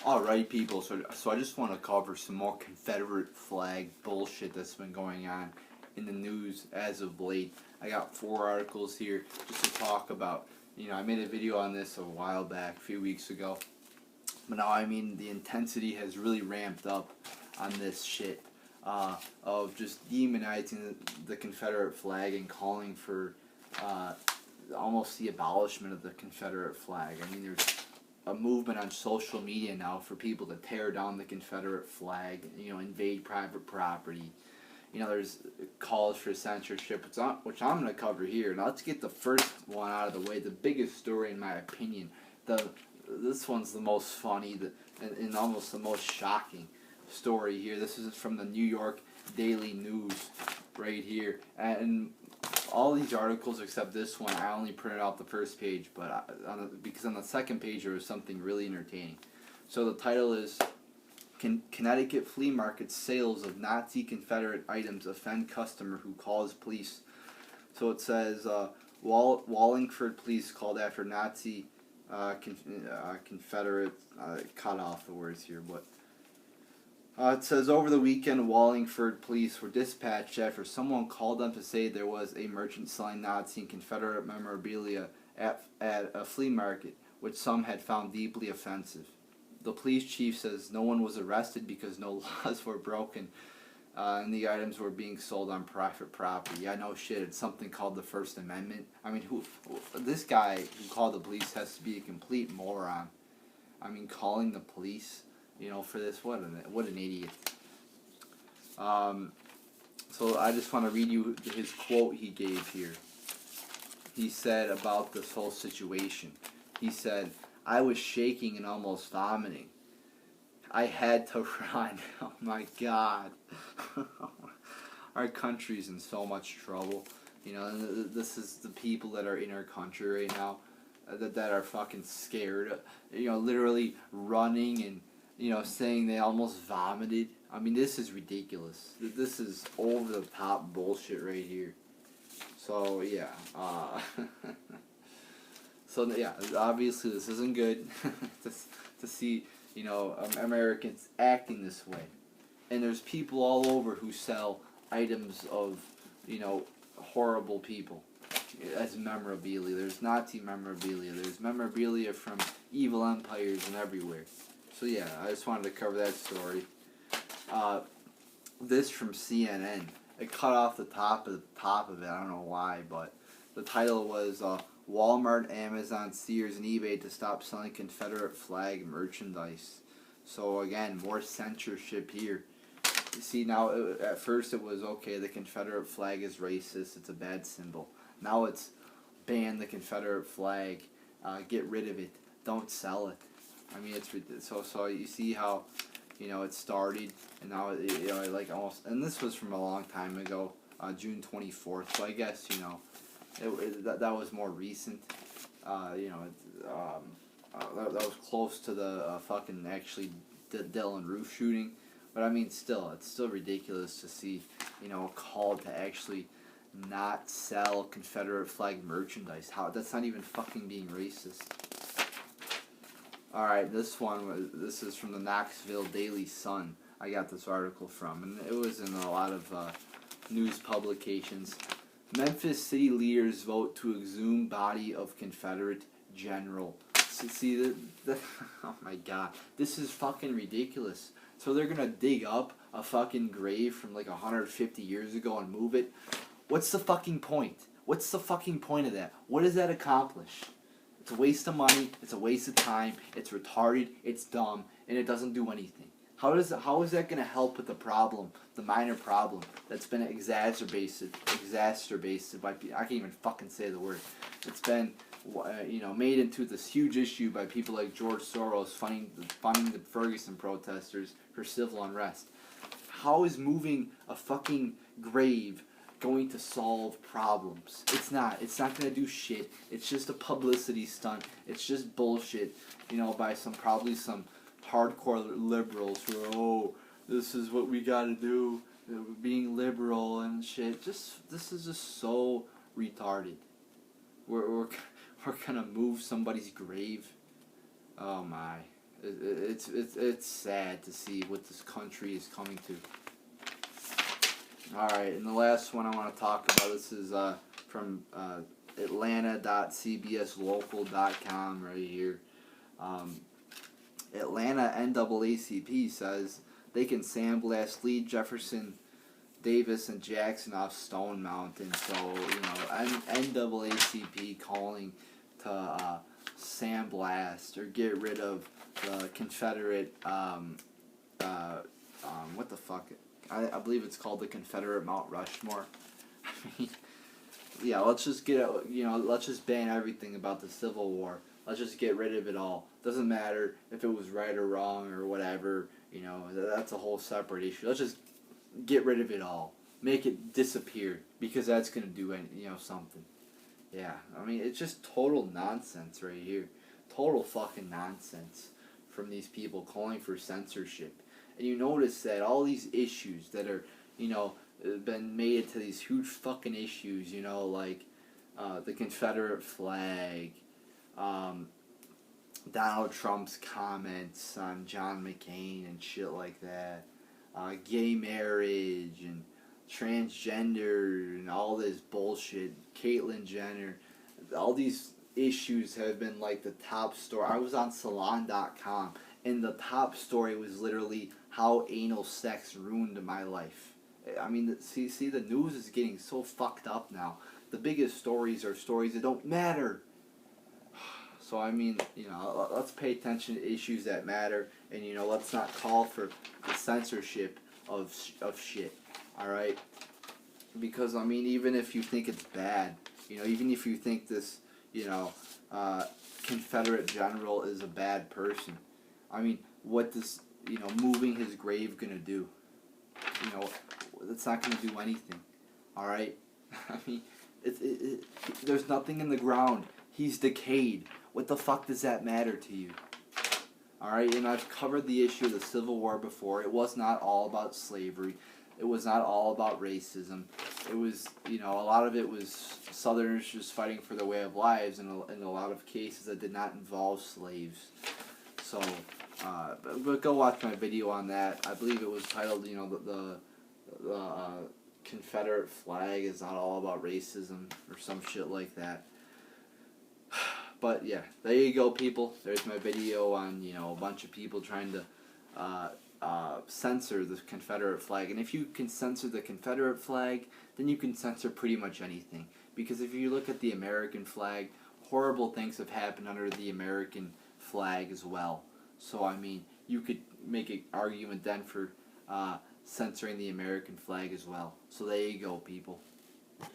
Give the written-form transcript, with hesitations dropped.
Alright, people, so I just want to cover some more Confederate flag bullshit that's been going on in the news as of late. I got 4 articles here just to talk about. I made a video on this a while back, a few weeks ago. But now, the intensity has really ramped up on this shit of just demonizing the Confederate flag and calling for almost the abolishment of the Confederate flag. There's a movement on social media now for people to tear down the Confederate flag, invade private property. There's calls for censorship, which I'm going to cover here. Now let's get the first one out of the way, the biggest story in my opinion. This one's the most funny and almost the most shocking story here. This is from the New York Daily News right here. And all these articles except this one, I only printed out the first page, but because on the second page there was something really entertaining. So the title is Connecticut Flea Market Sales of Nazi Confederate Items Offend Customer Who Calls Police. So it says Wallingford Police called after Nazi Confederate, cut off the words here, but it says, over the weekend, Wallingford police were dispatched after someone called them to say there was a merchant selling Nazi and Confederate memorabilia at a flea market, which some had found deeply offensive. The police chief says no one was arrested because no laws were broken and the items were being sold on private property. Yeah, no shit, it's something called the First Amendment. This guy who called the police has to be a complete moron. Calling the police, for this, what an idiot. So I just want to read you his quote he gave here. He said about this whole situation. He said, "I was shaking and almost vomiting. I had to run." Oh my God. Our country's in so much trouble. This is the people that are in our country right now that are fucking scared. Literally running and saying they almost vomited. This is ridiculous. This is over the top bullshit right here. So yeah, obviously this isn't good to see Americans acting this way. And there's people all over who sell items of horrible people as memorabilia. There's Nazi memorabilia. There's memorabilia from evil empires and everywhere. So yeah, I just wanted to cover that story. This from CNN. It cut off the top of it. I don't know why, but the title was Walmart, Amazon, Sears, and eBay to stop selling Confederate flag merchandise. So again, more censorship here. You see, now at first it was okay, the Confederate flag is racist, it's a bad symbol. Now it's ban the Confederate flag, get rid of it, don't sell it. It's so you see how it started, and now almost, and this was from a long time ago, June 24th. So I guess that was more recent. That was close to the fucking actually Dylan Roof shooting. But still, it's still ridiculous to see a call to actually not sell Confederate flag merchandise. That's not even fucking being racist. Alright, this is from the Knoxville Daily Sun. I got this article from, and it was in a lot of news publications. Memphis city leaders vote to exhume body of Confederate general. See, oh my God, this is fucking ridiculous. So they're gonna dig up a fucking grave from like 150 years ago and move it? What's the fucking point? What's the fucking point of that? What does that accomplish? It's a waste of money, it's a waste of time, it's retarded, it's dumb, and it doesn't do anything. How is that going to help with the problem, the minor problem that's been exacerbated by, I can't even fucking say the word. It's been, made into this huge issue by people like George Soros funding the Ferguson protesters for civil unrest. How is moving a fucking grave going to solve problems? It's not going to do shit. It's just a publicity stunt. It's just bullshit, by probably some hardcore liberals who are, oh, this is what we gotta do, being liberal and shit. This is just so retarded. We're gonna move somebody's grave. Oh my. It's sad to see what this country is coming to. All right, and the last one I want to talk about, this is from Atlanta.cbslocal.com right here. Atlanta NAACP says they can sandblast Lee, Jefferson, Davis, and Jackson off Stone Mountain. So, NAACP calling to sandblast or get rid of the Confederate, what the fuck? I believe it's called the Confederate Mount Rushmore. I mean, yeah, let's just let's just ban everything about the Civil War. Let's just get rid of it all. Doesn't matter if it was right or wrong or whatever. That's a whole separate issue. Let's just get rid of it all. Make it disappear, because that's gonna do something. Yeah, I mean, it's just total nonsense right here. Total fucking nonsense from these people calling for censorship. And you notice that all these issues that are, been made into these huge fucking issues, like the Confederate flag, Donald Trump's comments on John McCain and shit like that, gay marriage and transgender and all this bullshit, Caitlyn Jenner, all these issues have been like the top story. I was on Salon.com and the top story was literally how anal sex ruined my life. I mean, see, the news is getting so fucked up now. The biggest stories are stories that don't matter. So, I mean, let's pay attention to issues that matter, and, let's not call for the censorship of shit, alright? Because, I mean, even if you think it's bad, even if you think this, Confederate general is a bad person, I mean, what does, moving his grave gonna do? That's not gonna do anything, alright? I mean, there's nothing in the ground. He's decayed. What the fuck does that matter to you? Alright, and I've covered the issue of the Civil War before. It was not all about slavery. It was not all about racism. It was, a lot of it was Southerners just fighting for their way of lives, and in a lot of cases that did not involve slaves. So, but go watch my video on that. I believe it was titled, the Confederate flag is not all about racism or some shit like that. But yeah, there you go, people. There's my video on, a bunch of people trying to censor the Confederate flag. And if you can censor the Confederate flag, then you can censor pretty much anything. Because if you look at the American flag, horrible things have happened under the American flag as well. So, I mean, you could make an argument then for censoring the American flag as well. So there you go, people.